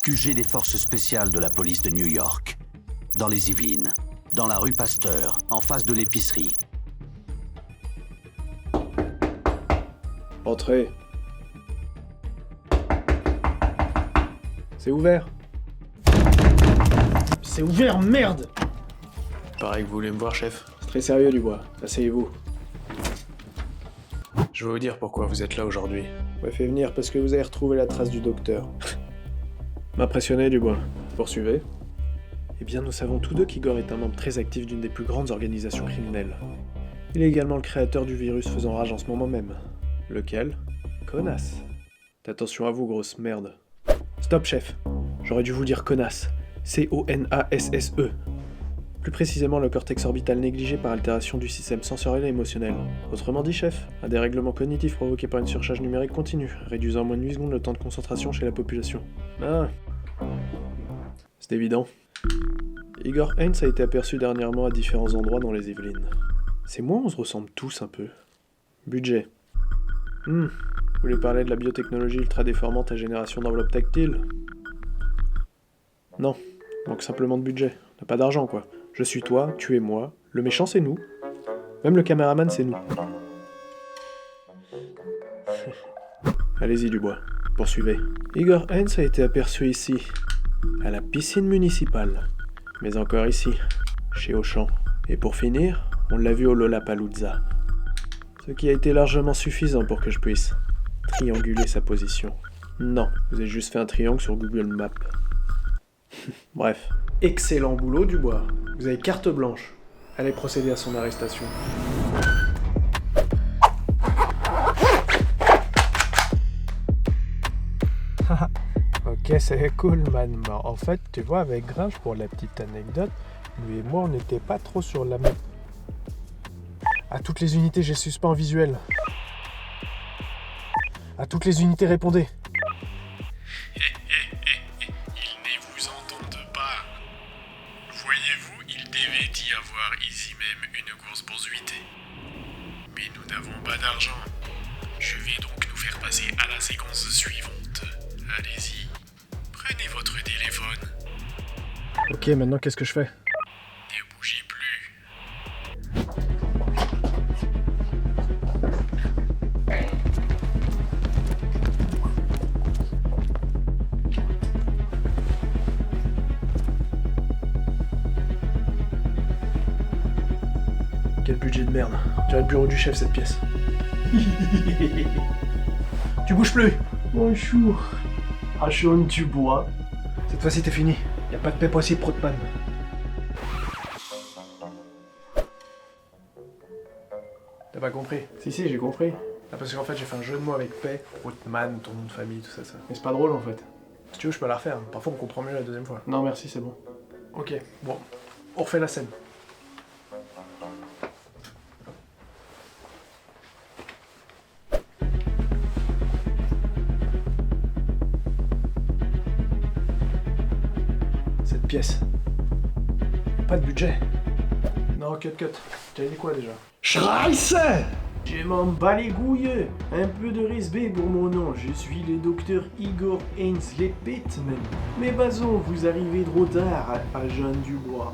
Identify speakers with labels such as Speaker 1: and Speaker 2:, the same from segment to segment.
Speaker 1: QG des forces spéciales de la police de New York. Dans les Yvelines, dans la rue Pasteur, en face de l'épicerie.
Speaker 2: Entrez. C'est ouvert.
Speaker 3: C'est ouvert, merde!
Speaker 4: Pareil que vous voulez me voir, chef.
Speaker 2: C'est très sérieux, Dubois. Asseyez-vous.
Speaker 4: Je vais vous dire pourquoi vous êtes là aujourd'hui.
Speaker 2: On m'a fait venir parce que vous avez retrouvé la trace du docteur. M'impressionné, Dubois. Poursuivez. Eh bien, nous savons tous deux qu'Igor est un membre très actif d'une des plus grandes organisations criminelles. Il est également le créateur du virus faisant rage en ce moment même. Lequel? Connasse. Attention à vous, grosse merde. Stop, chef. J'aurais dû vous dire connasse. C-O-N-A-S-S-E. Plus précisément, le cortex orbital négligé par altération du système sensoriel et émotionnel. Autrement dit, chef, un dérèglement cognitif provoqué par une surcharge numérique continue, réduisant en moins de 8 secondes le temps de concentration chez la population. Ah. C'est évident. Igor Haynes a été aperçu dernièrement à différents endroits dans les Yvelines. C'est moi ou on se ressemble tous un peu? Budget. Vous voulez parler de la biotechnologie ultra déformante à génération d'enveloppes tactiles? Non, manque simplement de budget. On n'a pas d'argent, quoi. Je suis toi, tu es moi, le méchant c'est nous. Même le caméraman c'est nous. Allez-y, Dubois, poursuivez. Igor Haynes a été aperçu ici, à la piscine municipale. Mais encore ici, chez Auchan. Et pour finir, on l'a vu au Lollapalooza. Ce qui a été largement suffisant pour que je puisse trianguler sa position. Non, vous avez juste fait un triangle sur Google Maps. Bref. Excellent boulot, Dubois. Vous avez carte blanche. Allez procéder à son arrestation.
Speaker 3: Ok, c'est cool, man. En fait, tu vois, avec Gringe, pour la petite anecdote, lui et moi, on n'était pas trop sur la même... À toutes les unités, j'ai suspens en visuel. À toutes les unités, répondez.
Speaker 5: Ils ne vous entendent pas. Voyez-vous, il devait y avoir ici même une course-poursuite. Mais nous n'avons pas d'argent. Je vais donc nous faire passer à la séquence suivante. Allez-y, prenez votre téléphone.
Speaker 3: Ok, maintenant, qu'est-ce que je fais?
Speaker 5: Ne bougez plus.
Speaker 2: Quel budget de merde. Dirait le bureau du chef, cette pièce. Tu bouges plus.
Speaker 3: Bonjour. Agent Dubois.
Speaker 2: Cette fois-ci, t'es fini. Y a pas de paix possible, Proutman. T'as pas compris? Si, j'ai compris. Ah, parce qu'en fait, j'ai fait un jeu de mots avec paix, Proutman, ton nom de famille, tout ça. Mais c'est pas drôle, en fait. Si tu veux, je peux la refaire. Parfois, on comprend mieux la deuxième fois. Non, merci, c'est bon. Ok, bon. On refait la scène. Cette pièce. Pas de budget. Non, cut. T'as dit quoi déjà?
Speaker 3: Scheiße! Je m'en bats les couilles. Un peu de respect pour mon nom. Je suis le docteur Igor Haynes, les Pitman. Mais Bazon, vous arrivez trop tard, agent Dubois.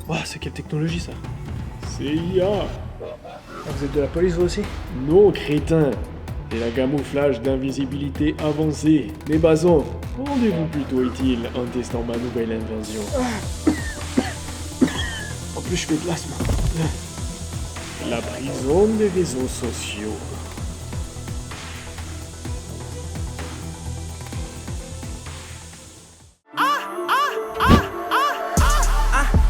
Speaker 2: Ouah, c'est quelle technologie, ça?
Speaker 6: CIA.
Speaker 2: Ah, vous êtes de la police, vous aussi?
Speaker 6: Non, crétin. C'est la camouflage d'invisibilité avancée. Mais Bazon, rendez-vous plutôt utile en testant ma nouvelle invention.
Speaker 2: En plus, je fais de l'asthme.
Speaker 6: La prison des réseaux sociaux.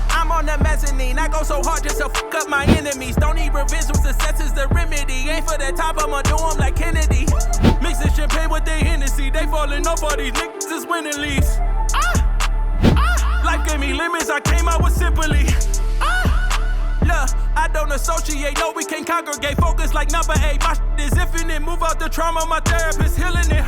Speaker 7: I'm on the mezzanine. I go so hard just to fuck up my enemies. Don't need revenge when success is the remedy. Ain't for the top, I'ma do 'em like Kennedy. Mixing champagne with they Hennessy. They falling off all these niggas is winning leagues. Life gave me limits, I came out with simply. Look, I don't associate, no, we can't congregate. Focus like number 8. My shit is infinite, move out the trauma, my therapist healing it.